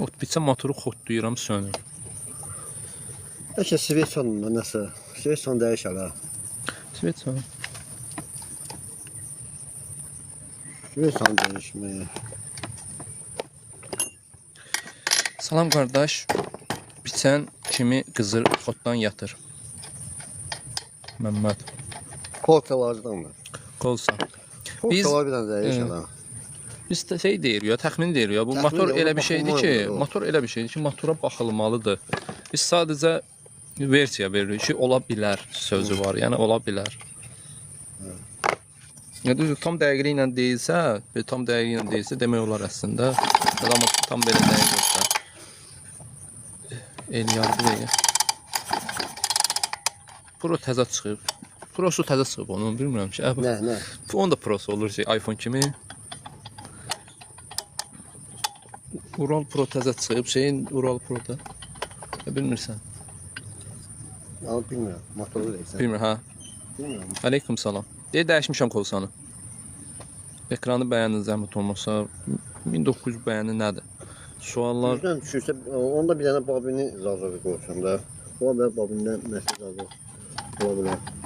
O bitsə motoru xotlayıram, sönür. Bəlkə Svetsanla nəsə. Svetsan dəyişər ha. Svetsan. Svetsan dəyişməyə. Salam qardaş. Biçən kimi qızır xotdan yatır. Məmməd. Kolçalardan mı? Qolsa. Kolçalar bir dənə dəyişər ha. Biz də şey deyir ya, təxmin deyir ya. Bu Təxmin motor deyir, elə ona bir şeydir ki, baxılmalıdır o. motor elə bir şeydir ki, motora baxılmalıdır. Biz sadəcə versiya veririk ki, ola bilər sözü var. Yəni ola bilər. Ya düzdür, tam dəqiqliklə deyilsə, tam dəqiqliklə deyilsə demək olar əslində. Amma tam belə dəqiq olsa. El yardı dəqiqə. Pro təzə çıxıb. Prosu təzə çıxıb onun, bilmirəm ki. Nə? Onun da prosu olur ki, iPhone kimi. Ural Pro təzə çıxıb, şeyin Ural Pro-da. Bilmirsən. Alıp bilmirəm. Motoru deyirsən. Bilmirəm, hə. Bilmirəm. Aleyküm salam. Dəyişmişəm kolsanı. Ekranı bəyəndiniz, zəhmət olmasa. 1900 bəyəni nədir? Suallar. Yüzdən düşürsə, onda bir dənə babini zazoru qoysan da. Ola bilər babindən nəsə zazor. Ola bilər.